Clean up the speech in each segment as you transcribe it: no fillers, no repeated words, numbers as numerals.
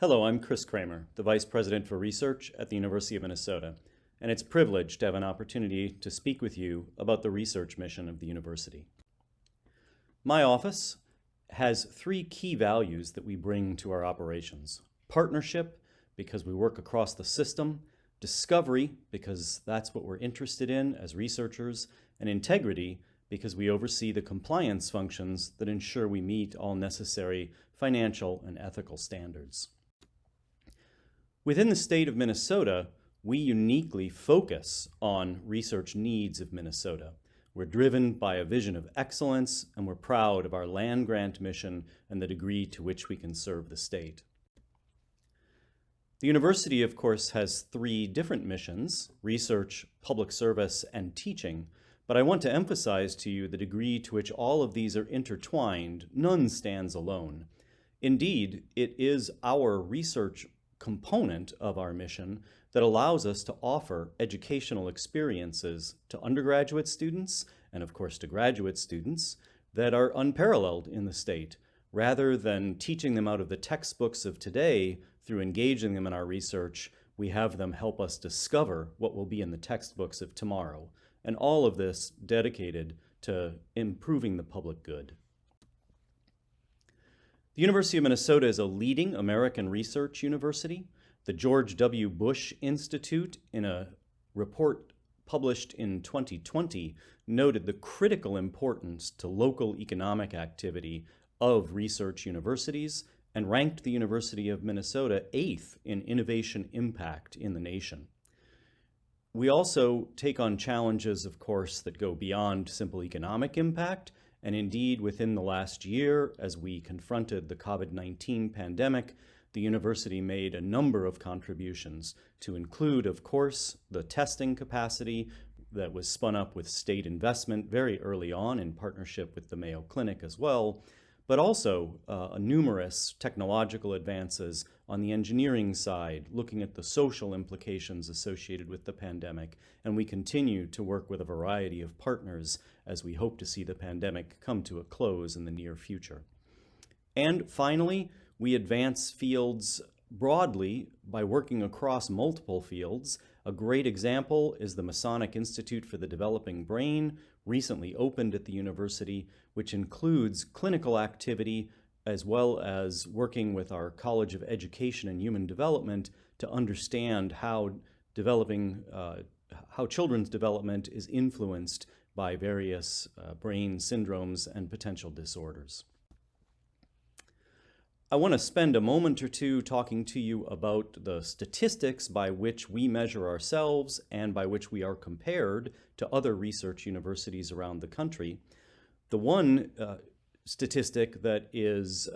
Hello, I'm Chris Cramer, the Vice President for Research at the University of Minnesota, and it's a privilege to have an opportunity to speak with you about the research mission of the university. My office has three key values that we bring to our operations. Partnership, because we work across the system, discovery, because that's what we're interested in as researchers, and integrity, because we oversee the compliance functions that ensure we meet all necessary financial and ethical standards. Within the state of Minnesota, we uniquely focus on research needs of Minnesota. We're driven by a vision of excellence, and we're proud of our land-grant mission and the degree to which we can serve the state. The university, of course, has three different missions: research, public service, and teaching. But I want to emphasize to you the degree to which all of these are intertwined. None stands alone. Indeed, it is our research component of our mission that allows us to offer educational experiences to undergraduate students and, of course, to graduate students that are unparalleled in the state. Rather than teaching them out of the textbooks of today through engaging them in our research, we have them help us discover what will be in the textbooks of tomorrow. And all of this dedicated to improving the public good. The University of Minnesota is a leading American research university. The George W. Bush Institute, in a report published in 2020, noted the critical importance to local economic activity of research universities and ranked the University of Minnesota 8th in innovation impact in the nation. We also take on challenges, of course, that go beyond simple economic impact. And indeed, within the last year, as we confronted the COVID-19 pandemic, the university made a number of contributions to include, of course, the testing capacity that was spun up with state investment very early on in partnership with the Mayo Clinic as well, but also numerous technological advances on the engineering side, looking at the social implications associated with the pandemic. And we continue to work with a variety of partners as we hope to see the pandemic come to a close in the near future. And finally, we advance fields broadly by working across multiple fields. A great example is the Masonic Institute for the Developing Brain, recently opened at the university, which includes clinical activity as well as working with our College of Education and Human Development to understand how children's development is influenced by various brain syndromes and potential disorders. I want to spend a moment or two talking to you about the statistics by which we measure ourselves and by which we are compared to other research universities around the country. The one statistic that is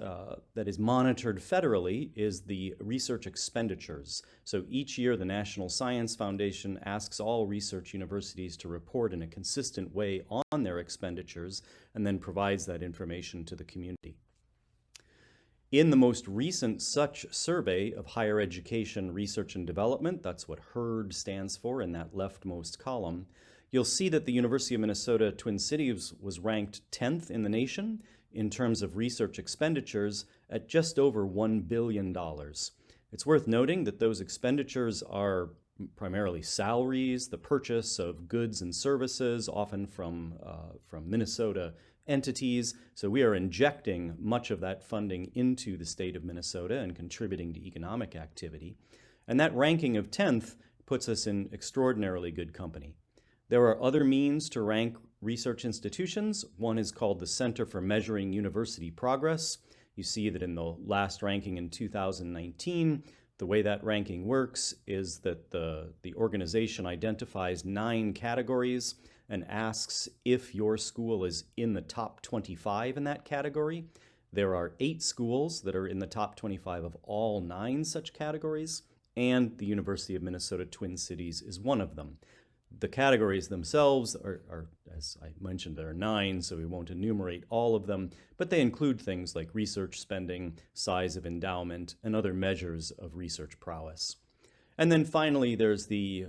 monitored federally is the research expenditures. So each year, the National Science Foundation asks all research universities to report in a consistent way on their expenditures and then provides that information to the community. In the most recent such survey of higher education research and development, that's what HERD stands for in that leftmost column, you'll see that the University of Minnesota Twin Cities was ranked 10th in the nation in terms of research expenditures at just over $1 billion. It's worth noting that those expenditures are primarily salaries, the purchase of goods and services, often from Minnesota entities. So we are injecting much of that funding into the state of Minnesota and contributing to economic activity. And that ranking of 10th puts us in extraordinarily good company. There are other means to rank research institutions. One is called the Center for Measuring University Progress. You see that in the last ranking in 2019, the way that ranking works is that the organization identifies 9 categories and asks if your school is in the top 25 in that category. There are 8 schools that are in the top 25 of all 9 such categories, and the University of Minnesota Twin Cities is one of them. The categories themselves are, as I mentioned, there are 9, so we won't enumerate all of them, but they include things like research spending, size of endowment, and other measures of research prowess. And then finally, there's the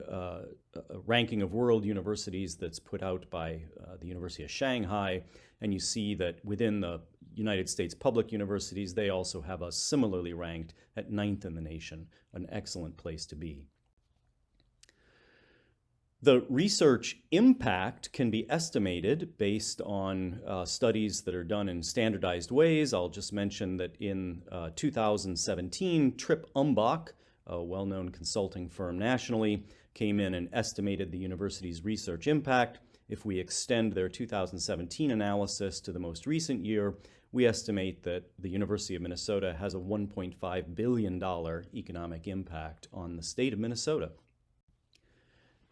ranking of world universities that's put out by the University of Shanghai, and you see that within the United States public universities, they also have us similarly ranked at 9th in the nation, an excellent place to be. The research impact can be estimated based on studies that are done in standardized ways. I'll just mention that in 2017, Tripp Umbach, a well-known consulting firm nationally, came in and estimated the university's research impact. If we extend their 2017 analysis to the most recent year, we estimate that the University of Minnesota has a $1.5 billion economic impact on the state of Minnesota.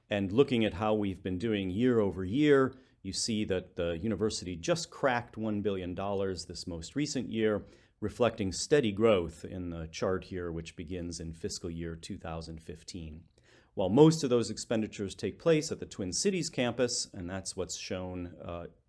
And looking at how we've been doing year over year, you see that the university just cracked $1 billion this most recent year, reflecting steady growth in the chart here, which begins in fiscal year 2015. While most of those expenditures take place at the Twin Cities campus, and that's what's shown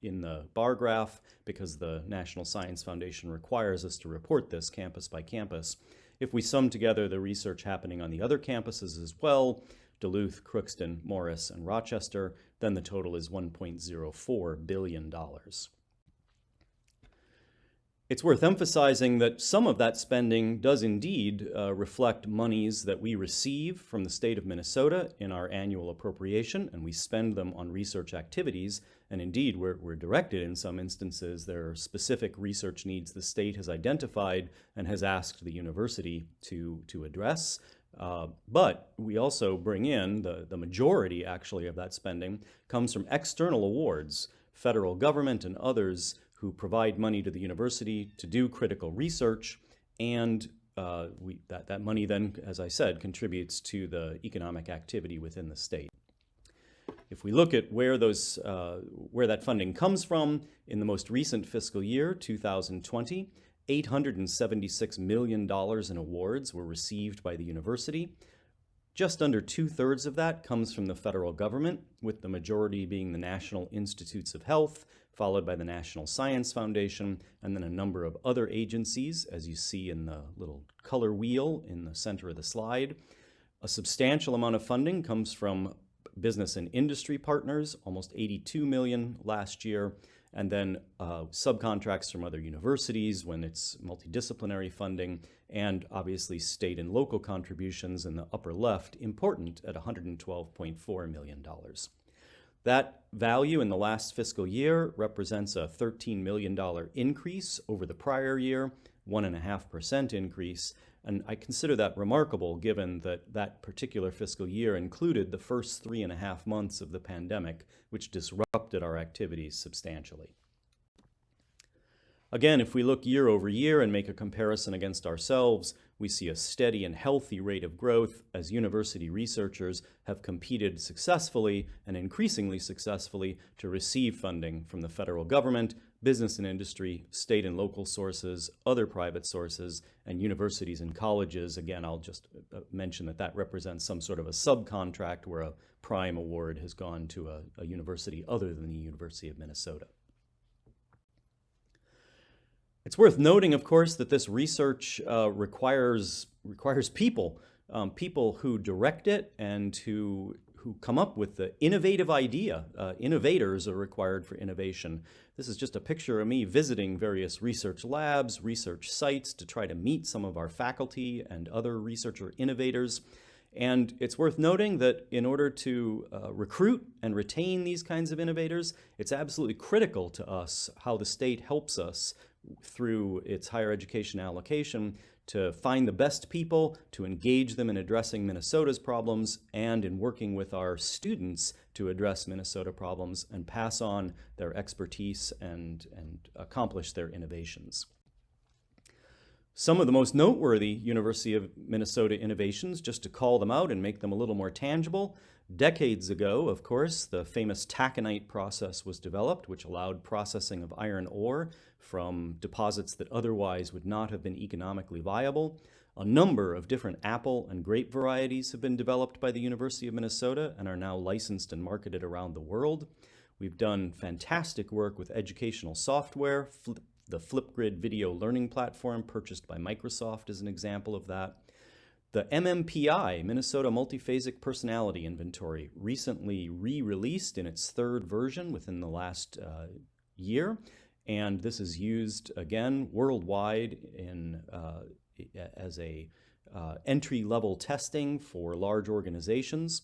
in the bar graph because the National Science Foundation requires us to report this campus by campus. If we sum together the research happening on the other campuses as well, Duluth, Crookston, Morris, and Rochester, then the total is $1.04 billion. It's worth emphasizing that some of that spending does indeed reflect monies that we receive from the state of Minnesota in our annual appropriation, and we spend them on research activities. And indeed, we're directed in some instances. There are specific research needs the state has identified and has asked the university to address. But we also bring in the majority, actually, of that spending comes from external awards, federal government and others who provide money to the university to do critical research, and that money then, as I said, contributes to the economic activity within the state. If we look at where that funding comes from, in the most recent fiscal year, 2020, $876 million in awards were received by the university. Just under 2/3 of that comes from the federal government, with the majority being the National Institutes of Health, followed by the National Science Foundation, and then a number of other agencies, as you see in the little color wheel in the center of the slide. A substantial amount of funding comes from business and industry partners, almost $82 million last year, and then subcontracts from other universities when it's multidisciplinary funding, and obviously state and local contributions in the upper left, important at $112.4 million. That value in the last fiscal year represents a $13 million increase over the prior year, 1.5% increase, and I consider that remarkable given that that particular fiscal year included the first 3.5 months of the pandemic, which disrupted our activities substantially. Again, if we look year over year and make a comparison against ourselves, we see a steady and healthy rate of growth as university researchers have competed successfully and increasingly successfully to receive funding from the federal government, business and industry, state and local sources, other private sources, and universities and colleges. Again, I'll just mention that represents some sort of a subcontract where a prime award has gone to a university other than the University of Minnesota. It's worth noting, of course, that this research requires people, people who direct it and who come up with the innovative idea. Innovators are required for innovation. This is just a picture of me visiting various research labs, research sites to try to meet some of our faculty and other researcher innovators. And it's worth noting that in order to recruit and retain these kinds of innovators, it's absolutely critical to us how the state helps us through its higher education allocation to find the best people, to engage them in addressing Minnesota's problems, and in working with our students to address Minnesota problems and pass on their expertise and accomplish their innovations. Some of the most noteworthy University of Minnesota innovations, just to call them out and make them a little more tangible, decades ago, of course, the famous taconite process was developed, which allowed processing of iron ore from deposits that otherwise would not have been economically viable. A number of different apple and grape varieties have been developed by the University of Minnesota and are now licensed and marketed around the world. We've done fantastic work with educational software. The Flipgrid video learning platform purchased by Microsoft is an example of that. The MMPI, Minnesota Multiphasic Personality Inventory, recently re-released in its third version within the last year, And this is used, again, worldwide as a entry-level testing for large organizations.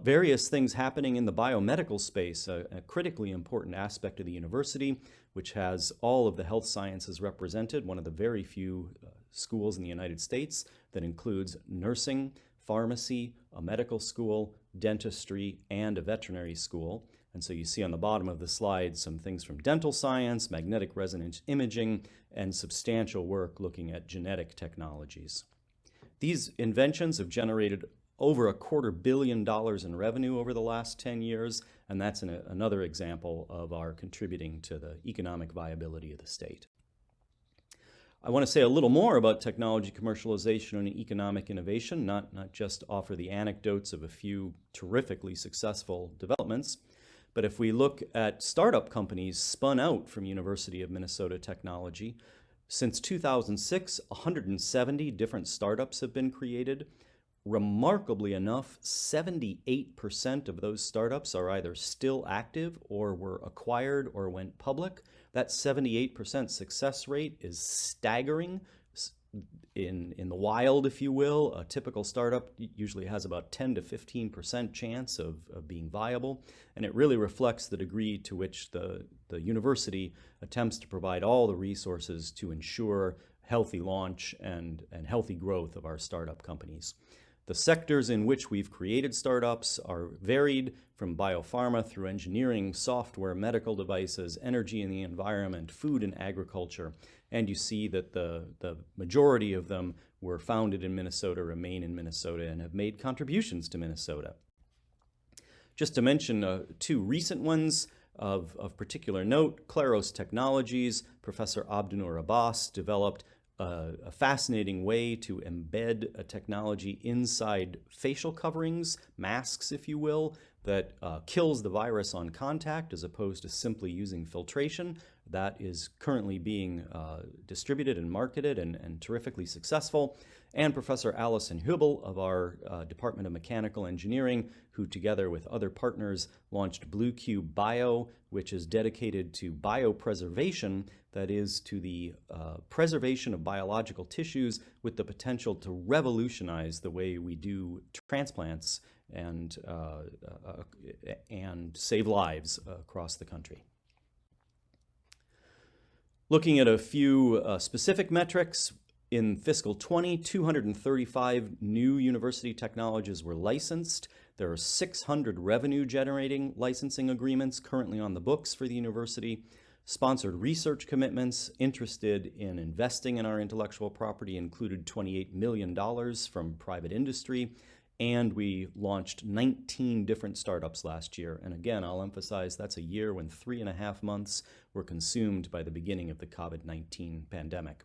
Various things happening in the biomedical space, a critically important aspect of the university, which has all of the health sciences represented, one of the very few schools in the United States that includes nursing, pharmacy, a medical school, dentistry, and a veterinary school. And so you see on the bottom of the slide some things from dental science, magnetic resonance imaging, and substantial work looking at genetic technologies. These inventions have generated over $250 million in revenue over the last 10 years, and that's another example of our contributing to the economic viability of the state. I want to say a little more about technology commercialization and economic innovation, not just offer the anecdotes of a few terrifically successful developments, but if we look at startup companies spun out from University of Minnesota Technology, since 2006, 170 different startups have been created. Remarkably enough, 78% of those startups are either still active or were acquired or went public. That 78% success rate is staggering. In the wild, if you will, a typical startup usually has about 10 to 15% chance of being viable, and it really reflects the degree to which the university attempts to provide all the resources to ensure healthy launch and healthy growth of our startup companies. The sectors in which we've created startups are varied, from biopharma through engineering, software, medical devices, energy and the environment, food and agriculture. And you see that the majority of them were founded in Minnesota, remain in Minnesota, and have made contributions to Minnesota. Just to mention two recent ones of particular note, Claros Technologies, Professor Abdunur Abbas developed a fascinating way to embed a technology inside facial coverings, masks, if you will, that kills the virus on contact as opposed to simply using filtration. That is currently being distributed and marketed and terrifically successful. And Professor Allison Hubel of our Department of Mechanical Engineering, who together with other partners launched Blue Cube Bio, which is dedicated to biopreservation, that is to the preservation of biological tissues with the potential to revolutionize the way we do transplants and save lives across the country. Looking at a few specific metrics, in fiscal 20, 235 new university technologies were licensed. There are 600 revenue-generating licensing agreements currently on the books for the university. Sponsored research commitments interested in investing in our intellectual property included $28 million from private industry, and we launched 19 different startups last year. And again, I'll emphasize that's a year when 3.5 months were consumed by the beginning of the COVID-19 pandemic.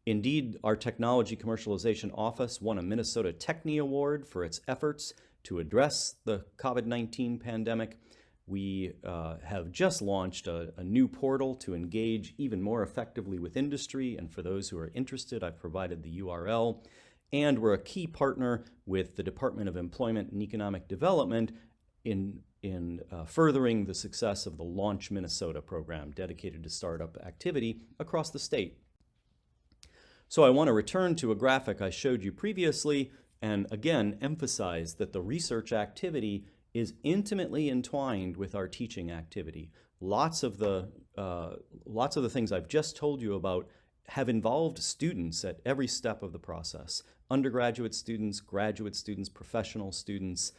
Indeed, our Technology Commercialization Office won a Minnesota Techne Award for its efforts to address the COVID-19 pandemic. We have just launched a new portal to engage even more effectively with industry, and for those who are interested, I've provided the URL. And we're a key partner with the Department of Employment and Economic Development in furthering the success of the Launch Minnesota program dedicated to startup activity across the state. So I want to return to a graphic I showed you previously and again emphasize that the research activity is intimately entwined with our teaching activity. Lots of the things I've just told you about have involved students at every step of the process. Undergraduate students, graduate students, professional students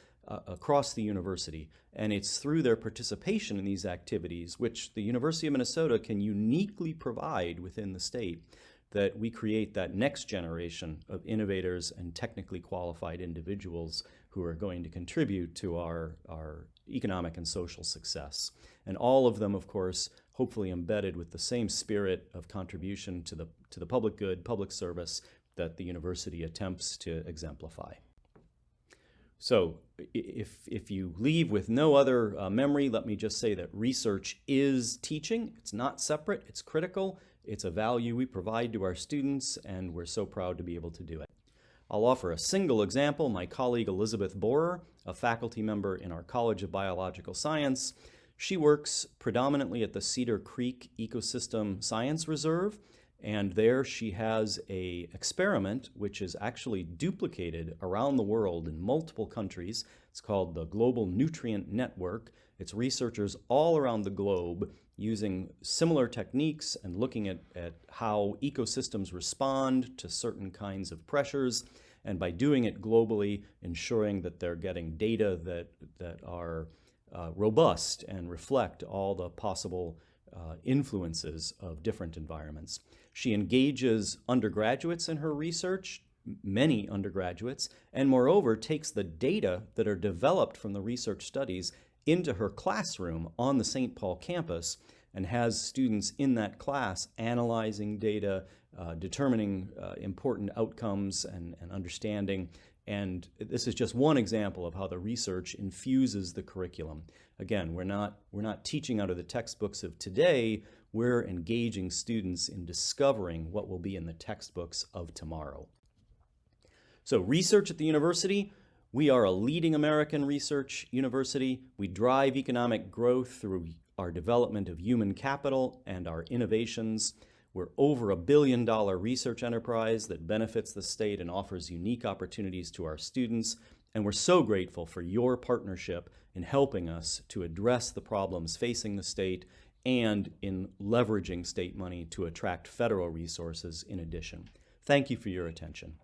across the university. And it's through their participation in these activities, which the University of Minnesota can uniquely provide within the state, that we create that next generation of innovators and technically qualified individuals who are going to contribute to our economic and social success. And all of them, of course, hopefully embedded with the same spirit of contribution to the public good, public service that the university attempts to exemplify. So if you leave with no other memory, let me just say that research is teaching. It's not separate, it's critical. It's a value we provide to our students, and we're so proud to be able to do it. I'll offer a single example. My colleague Elizabeth Borer, a faculty member in our College of Biological Science, She works predominantly at the Cedar Creek Ecosystem Science Reserve, and there she has an experiment which is actually duplicated around the world in multiple countries. It's called the Global Nutrient Network. It's researchers all around the globe using similar techniques and looking at how ecosystems respond to certain kinds of pressures, and by doing it globally, ensuring that they're getting data that are robust and reflect all the possible influences of different environments. She engages undergraduates in her research, many undergraduates, and moreover takes the data that are developed from the research studies into her classroom on the St. Paul campus and has students in that class analyzing data, determining important outcomes and understanding. And this is just one example of how the research infuses the curriculum. Again, we're not teaching out of the textbooks of today. We're engaging students in discovering what will be in the textbooks of tomorrow. So research at the university. We are a leading American research university. We drive economic growth through our development of human capital and our innovations. We're over $1 billion research enterprise that benefits the state and offers unique opportunities to our students. And we're so grateful for your partnership in helping us to address the problems facing the state and in leveraging state money to attract federal resources in addition. Thank you for your attention.